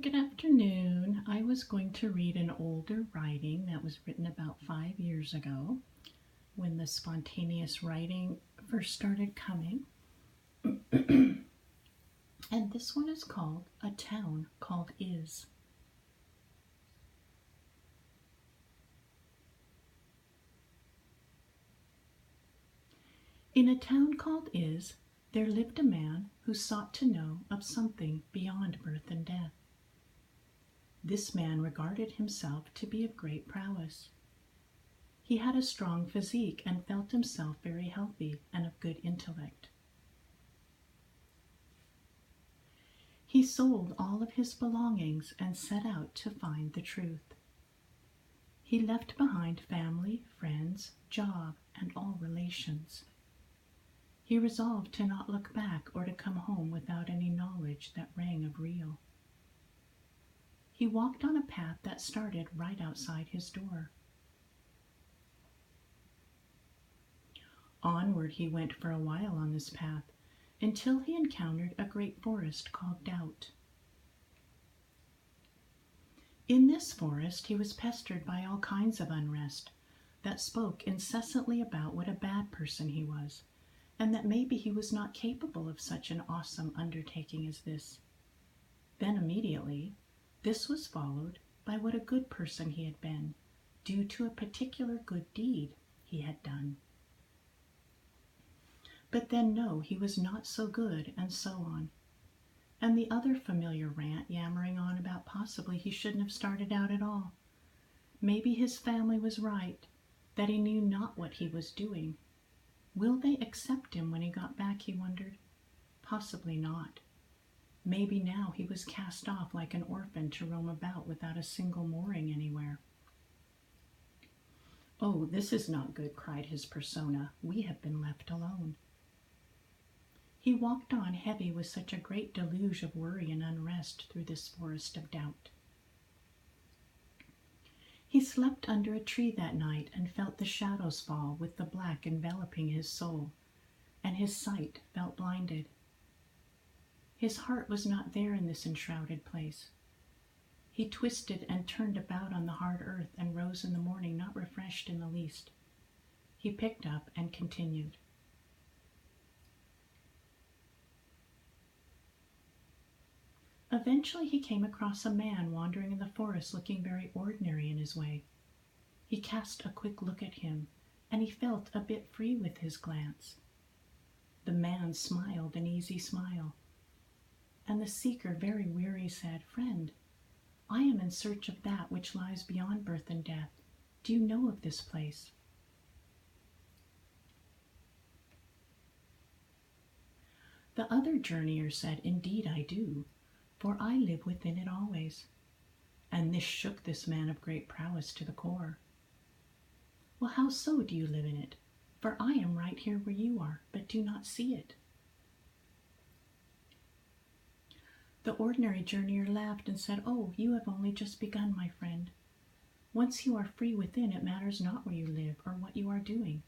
Good afternoon. I was going to read an older writing that was written about 5 years ago when the spontaneous writing first started coming. And this one is called A Town Called Is. In a town called Is, there lived a man who sought to know of something beyond birth and death. This man regarded himself to be of great prowess. He had a strong physique and felt himself very healthy and of good intellect. He sold all of his belongings and set out to find the truth. He left behind family, friends, job, and all relations. He resolved to not look back or to come home without any knowledge that rang of real. He walked on a path that started right outside his door. Onward he went for a while on this path, until he encountered a great forest called Doubt. In this forest he was pestered by all kinds of unrest that spoke incessantly about what a bad person he was, and that maybe he was not capable of such an awesome undertaking as this. Then immediately, this was followed by what a good person he had been, due to a particular good deed he had done. But then no, he was not so good, and so on. And the other familiar rant yammering on about possibly he shouldn't have started out at all. Maybe his family was right, that he knew not what he was doing. Will they accept him when he got back, he wondered? Possibly not. Maybe now he was cast off like an orphan to roam about without a single mooring anywhere. "Oh, this is not good," cried his persona. "We have been left alone." He walked on heavy with such a great deluge of worry and unrest through this forest of doubt. He slept under a tree that night and felt the shadows fall with the black enveloping his soul, and his sight felt blinded. His heart was not there in this enshrouded place. He twisted and turned about on the hard earth and rose in the morning not refreshed in the least. He picked up and continued. Eventually he came across a man wandering in the forest looking very ordinary in his way. He cast a quick look at him, and he felt a bit free with his glance. The man smiled an easy smile, and the seeker, very weary, said, "Friend, I am in search of that which lies beyond birth and death. Do you know of this place?" The other journeyer said, "Indeed I do, for I live within it always." And this shook this man of great prowess to the core. "Well, how so do you live in it? For I am right here where you are, but do not see it." The ordinary journeyer laughed and said, "Oh, you have only just begun, my friend. Once you are free within, it matters not where you live or what you are doing.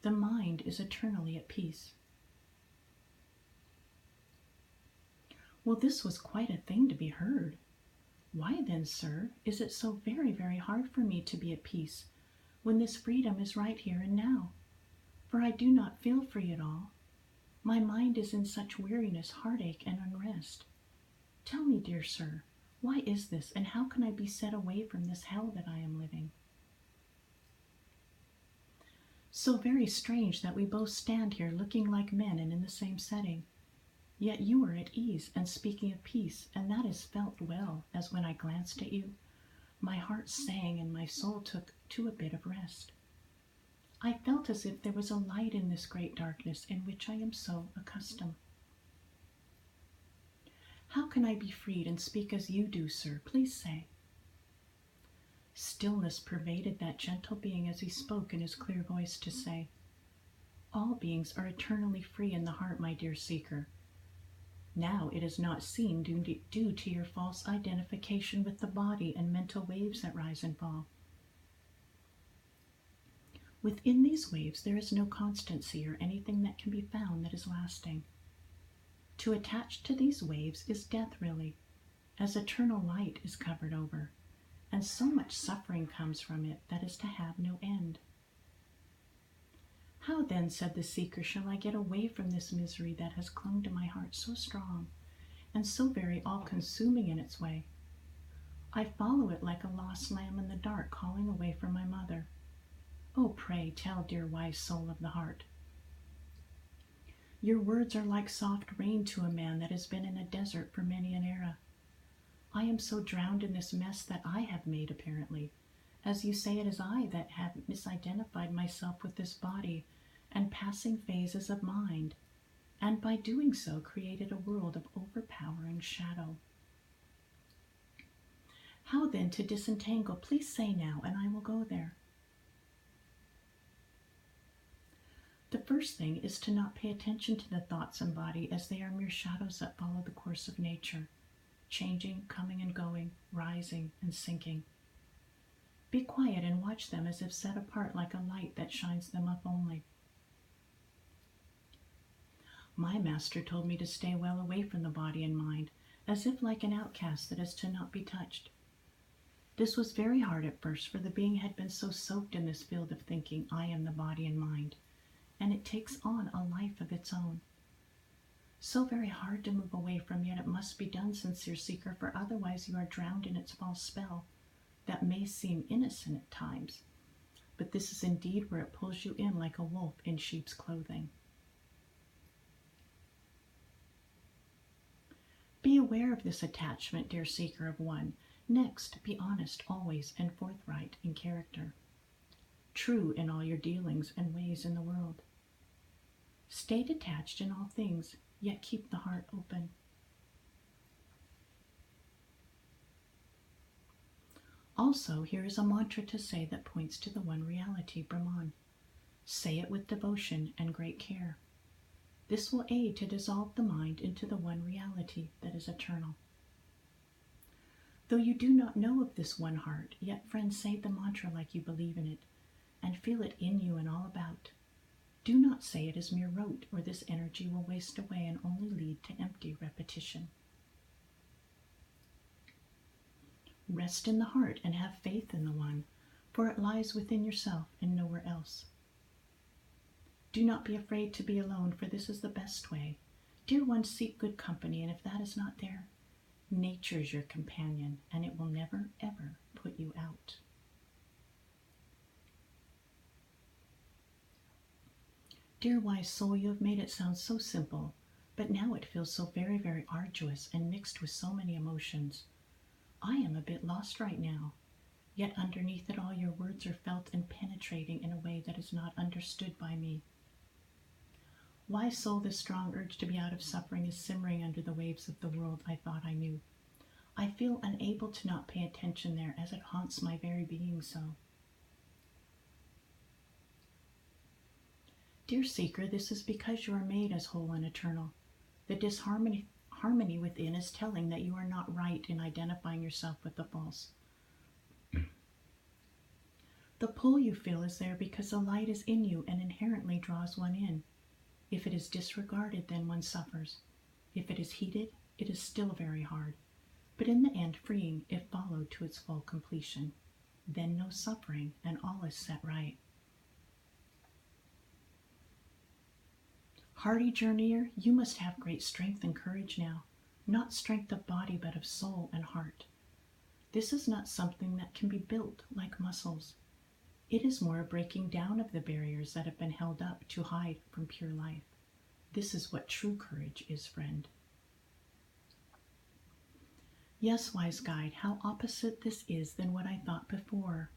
The mind is eternally at peace." Well, this was quite a thing to be heard. "Why then, sir, is it so very, very hard for me to be at peace, when this freedom is right here and now? For I do not feel free at all. My mind is in such weariness, heartache, and unrest. Tell me, dear sir, why is this, and how can I be set away from this hell that I am living?" So very strange that we both stand here looking like men and in the same setting. Yet you are at ease and speaking of peace, and that is felt well, as when I glanced at you, my heart sang and my soul took to a bit of rest. I felt as if there was a light in this great darkness in which I am so accustomed. How can I be freed and speak as you do, sir? Please say." Stillness pervaded that gentle being as he spoke in his clear voice to say, "All beings are eternally free in the heart, my dear seeker. Now it is not seen due to your false identification with the body and mental waves that rise and fall. Within these waves there is no constancy or anything that can be found that is lasting. To attach to these waves is death really, as eternal light is covered over, and so much suffering comes from it that is to have no end. How then, said the seeker, shall I get away from this misery that has clung to my heart so strong, and so very all-consuming in its way? I follow it like a lost lamb in the dark, calling away from my mother. Oh, pray tell, dear wise soul of the heart. Your words are like soft rain to a man that has been in a desert for many an era. I am so drowned in this mess that I have made, apparently. As you say, it is I that have misidentified myself with this body and passing phases of mind, and by doing so created a world of overpowering shadow. How then to disentangle? Please say now, and I will go there. The first thing is to not pay attention to the thoughts and body, as they are mere shadows that follow the course of nature, changing, coming and going, rising and sinking. Be quiet and watch them as if set apart like a light that shines them up only. My master told me to stay well away from the body and mind, as if like an outcast that is to not be touched. This was very hard at first, for the being had been so soaked in this field of thinking, I am the body and mind, and it takes on a life of its own. So very hard to move away from, yet it must be done, sincere seeker, for otherwise you are drowned in its false spell that may seem innocent at times, but this is indeed where it pulls you in like a wolf in sheep's clothing. Be aware of this attachment, dear seeker of one. Next, be honest always and forthright in character, true in all your dealings and ways in the world. Stay detached in all things, yet keep the heart open. Also, here is a mantra to say that points to the one reality, Brahman. Say it with devotion and great care. This will aid to dissolve the mind into the one reality that is eternal. Though you do not know of this one heart, yet, friend, say the mantra like you believe in it, and feel it in you and all about. Do not say it as mere rote, or this energy will waste away and only lead to empty repetition. Rest in the heart and have faith in the one, for it lies within yourself and nowhere else. Do not be afraid to be alone, for this is the best way. Dear one, seek good company, and if that is not there, nature is your companion, and it will never, ever put you out. Dear wise soul, you have made it sound so simple, but now it feels so very, very arduous and mixed with so many emotions. I am a bit lost right now, yet underneath it all your words are felt and penetrating in a way that is not understood by me. Wise soul, this strong urge to be out of suffering is simmering under the waves of the world I thought I knew. I feel unable to not pay attention there, as it haunts my very being so. Dear seeker, this is because you are made as whole and eternal. The disharmony within is telling that you are not right in identifying yourself with the false. The pull you feel is there because the light is in you and inherently draws one in. If it is disregarded, then one suffers. If it is heeded, it is still very hard. But in the end, freeing, if followed to its full completion. Then no suffering, and all is set right. Hardy journeyer, you must have great strength and courage now, not strength of body, but of soul and heart. This is not something that can be built like muscles. It is more a breaking down of the barriers that have been held up to hide from pure life. This is what true courage is, friend. Yes, wise guide, how opposite this is than what I thought before.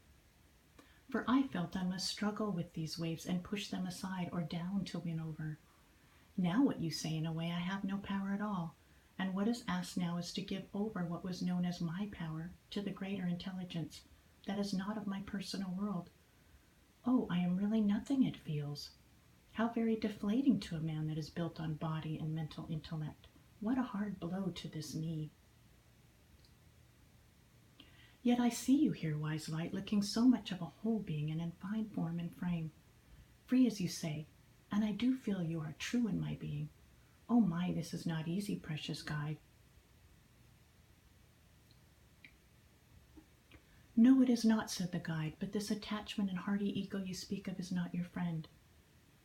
For I felt I must struggle with these waves and push them aside or down to win over. Now what you say, in a way, I have no power at all, and what is asked now is to give over what was known as my power to the greater intelligence that is not of my personal world. Oh, I am really nothing, it feels. How very deflating to a man that is built on body and mental intellect. What a hard blow to this me. Yet I see you here, wise light, looking so much of a whole being and in fine form and frame, free as you say, and I do feel you are true in my being. Oh my, this is not easy, precious guide. No, it is not, said the guide, but this attachment and hearty ego you speak of is not your friend.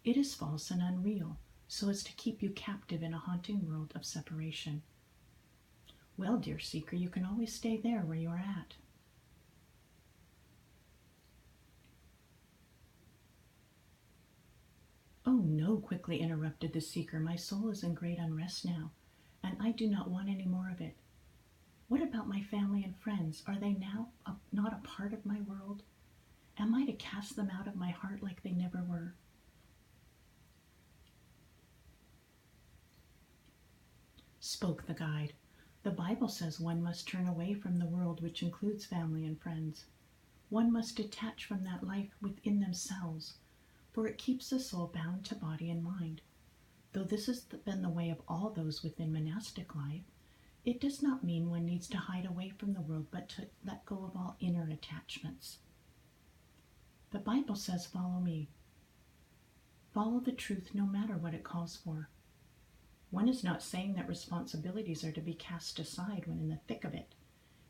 It is false and unreal, so as to keep you captive in a haunting world of separation. Well, dear seeker, you can always stay there where you are at. Oh, no, quickly interrupted the seeker. My soul is in great unrest now, and I do not want any more of it. What about my family and friends? Are they now not a part of my world? Am I to cast them out of my heart like they never were? Spoke the guide. The Bible says one must turn away from the world, which includes family and friends. One must detach from that life within themselves, for it keeps the soul bound to body and mind. Though this has been the way of all those within monastic life, it does not mean one needs to hide away from the world, but to let go of all inner attachments. The Bible says, follow me. Follow the truth no matter what it calls for. One is not saying that responsibilities are to be cast aside when in the thick of it.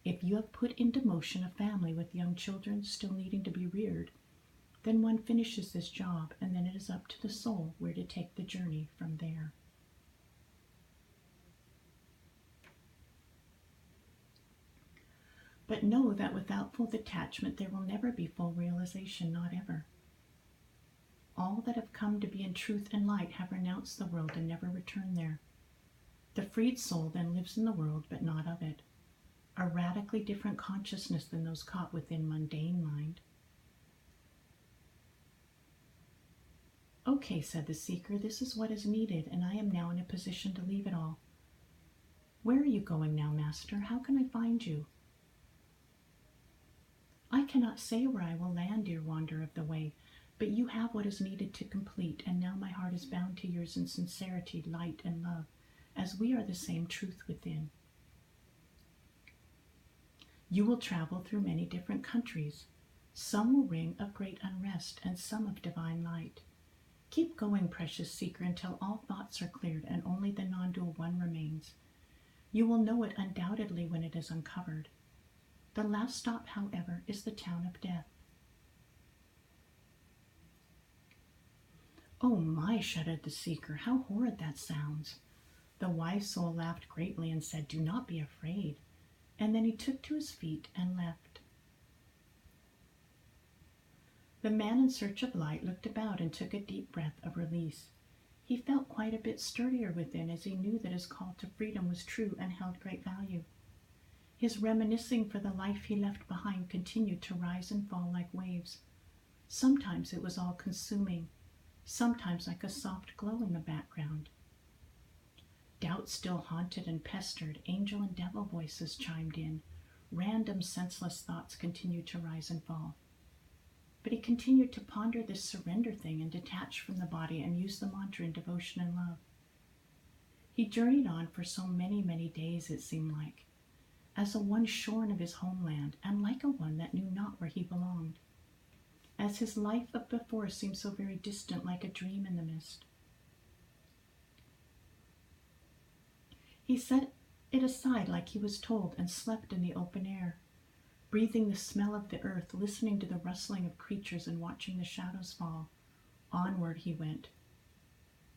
If you have put into motion a family with young children still needing to be reared, then one finishes this job, and then it is up to the soul where to take the journey from there. But know that without full detachment there will never be full realization, not ever. All that have come to be in truth and light have renounced the world and never returned there. The freed soul then lives in the world, but not of it. A radically different consciousness than those caught within mundane mind. Okay, said the seeker, this is what is needed, and I am now in a position to leave it all. Where are you going now, Master? How can I find you? I cannot say where I will land, dear wanderer of the way, but you have what is needed to complete, and now my heart is bound to yours in sincerity, light, and love, as we are the same truth within. You will travel through many different countries. Some will ring of great unrest, and some of divine light. Keep going, precious seeker, until all thoughts are cleared and only the non-dual one remains. You will know it undoubtedly when it is uncovered. The last stop, however, is the town of death. Oh my, shuddered the seeker, how horrid that sounds. The wise soul laughed greatly and said, do not be afraid. And then he took to his feet and left. The man in search of light looked about and took a deep breath of release. He felt quite a bit sturdier within as he knew that his call to freedom was true and held great value. His reminiscing for the life he left behind continued to rise and fall like waves. Sometimes it was all consuming, sometimes like a soft glow in the background. Doubt still haunted and pestered, angel and devil voices chimed in. Random, senseless thoughts continued to rise and fall. But he continued to ponder this surrender thing and detach from the body and use the mantra in devotion and love. He journeyed on for so many, many days, it seemed like, as a one shorn of his homeland, and like a one that knew not where he belonged, as his life up before seemed so very distant, like a dream in the mist. He set it aside like he was told and slept in the open air, breathing the smell of the earth, listening to the rustling of creatures and watching the shadows fall. Onward he went.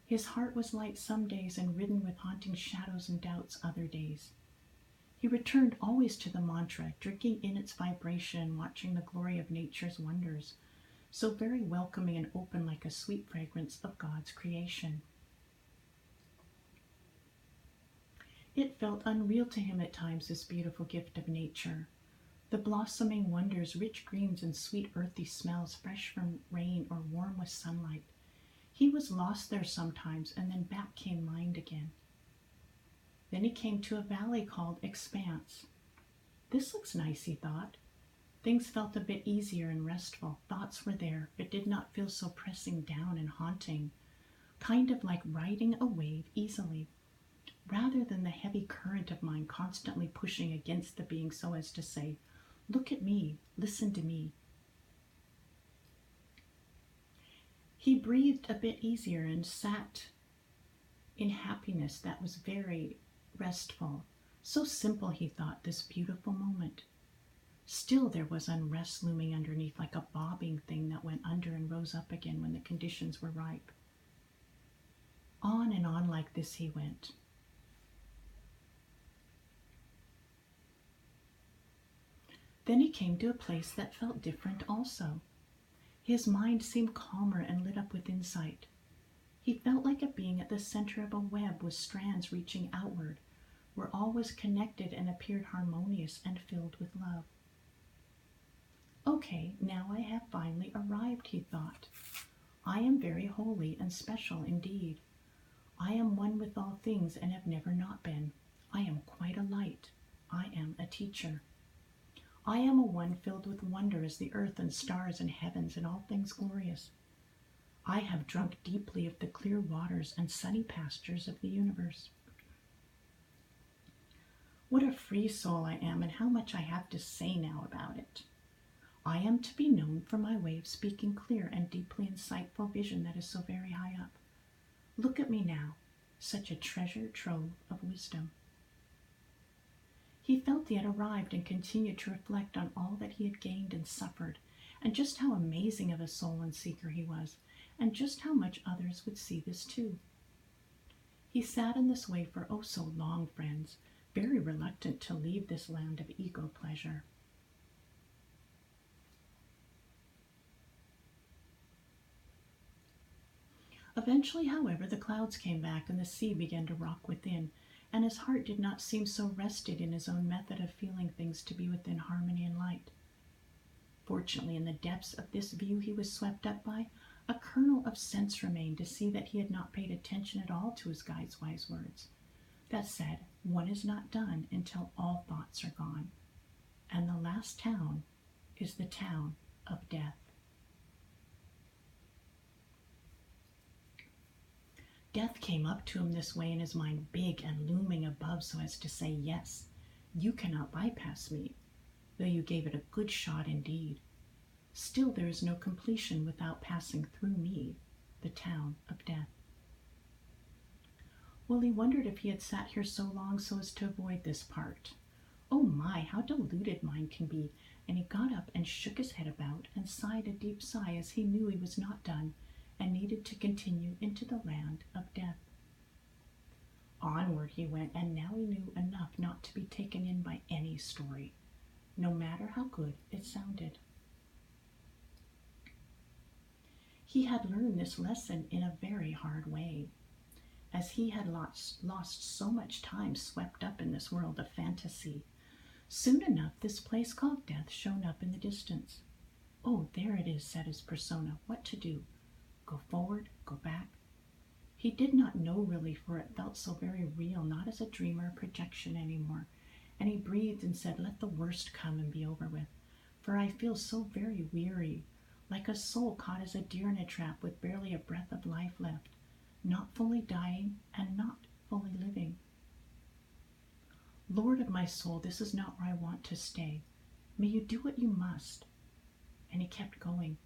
His heart was light some days and ridden with haunting shadows and doubts other days. He returned always to the mantra, drinking in its vibration and watching the glory of nature's wonders, so very welcoming and open like a sweet fragrance of God's creation. It felt unreal to him at times, this beautiful gift of nature. The blossoming wonders, rich greens and sweet earthy smells, fresh from rain or warm with sunlight. He was lost there sometimes, and then back came mind again. Then he came to a valley called Expanse. This looks nice, he thought. Things felt a bit easier and restful. Thoughts were there, but did not feel so pressing down and haunting, kind of like riding a wave easily, rather than the heavy current of mind constantly pushing against the being so as to say, look at me, listen to me. He breathed a bit easier and sat in happiness that was very restful. So simple, he thought, this beautiful moment. Still, there was unrest looming underneath, like a bobbing thing that went under and rose up again when the conditions were ripe. On and on like this he went. Then he came to a place that felt different also. His mind seemed calmer and lit up with insight. He felt like a being at the center of a web with strands reaching outward, where all was connected and appeared harmonious and filled with love. Okay, now I have finally arrived, he thought. I am very holy and special indeed. I am one with all things and have never not been. I am quite a light. I am a teacher. I am a one filled with wonder as the earth and stars and heavens and all things glorious. I have drunk deeply of the clear waters and sunny pastures of the universe. What a free soul I am, and how much I have to say now about it. I am to be known for my way of speaking clear and deeply insightful vision that is so very high up. Look at me now, such a treasure trove of wisdom. He felt he had arrived and continued to reflect on all that he had gained and suffered, and just how amazing of a soul and seeker he was, and just how much others would see this too. He sat in this way for oh so long, friends, very reluctant to leave this land of ego pleasure. Eventually, however, the clouds came back and the sea began to rock within, and his heart did not seem so rested in his own method of feeling things to be within harmony and light. Fortunately, in the depths of this view he was swept up by, a kernel of sense remained to see that he had not paid attention at all to his guide's wise words, that said, one is not done until all thoughts are gone, and the last town is the town of death. Death came up to him this way in his mind, big and looming above so as to say, yes, you cannot bypass me, though you gave it a good shot indeed. Still there is no completion without passing through me, the town of death. Well, he wondered if he had sat here so long so as to avoid this part. Oh my, how deluded mind can be, and he got up and shook his head about and sighed a deep sigh as he knew he was not done and needed to continue into the land of death. Onward he went, and now he knew enough not to be taken in by any story, no matter how good it sounded. He had learned this lesson in a very hard way, as he had lost so much time swept up in this world of fantasy. Soon enough this place called death shone up in the distance. Oh, there it is, said his persona. What to do? Go forward, go back? He did not know really, for it felt so very real, not as a dream or a projection anymore. And he breathed and said, let the worst come and be over with, for I feel so very weary, like a soul caught as a deer in a trap with barely a breath of life left, not fully dying and not fully living. Lord of my soul, this is not where I want to stay. May you do what you must. And he kept going.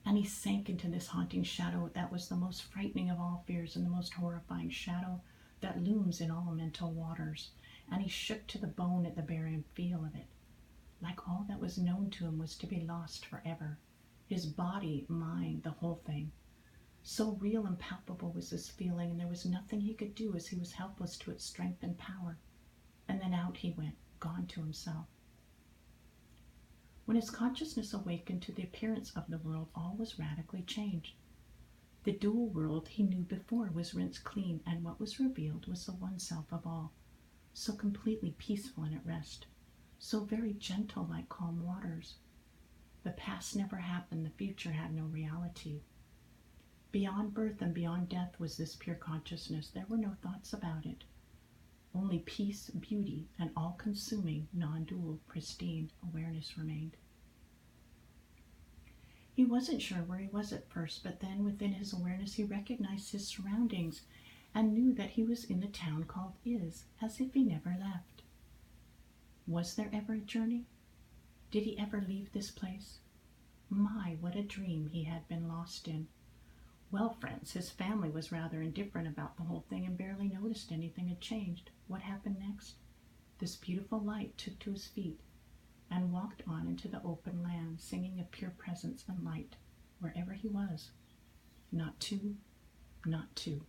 And he sank into this haunting shadow that was the most frightening of all fears and the most horrifying shadow that looms in all mental waters. And he shook to the bone at the barren feel of it, like all that was known to him was to be lost forever. His body, mind, the whole thing. So real and palpable was this feeling, and there was nothing he could do as he was helpless to its strength and power. And then out he went, gone to himself. When his consciousness awakened to the appearance of the world, all was radically changed. The dual world he knew before was rinsed clean, and what was revealed was the one self of all, so completely peaceful and at rest, so very gentle like calm waters. The past never happened, the future had no reality. Beyond birth and beyond death was this pure consciousness. There were no thoughts about it. Only peace, beauty, and all-consuming, non-dual, pristine awareness remained. He wasn't sure where he was at first, but then within his awareness he recognized his surroundings and knew that he was in the town called Is, as if he never left. Was there ever a journey? Did he ever leave this place? My, what a dream he had been lost in. Well, friends, his family was rather indifferent about the whole thing and barely noticed anything had changed. What happened next? This beautiful light took to his feet and walked on into the open land, singing of pure presence and light wherever he was. Not two, not two.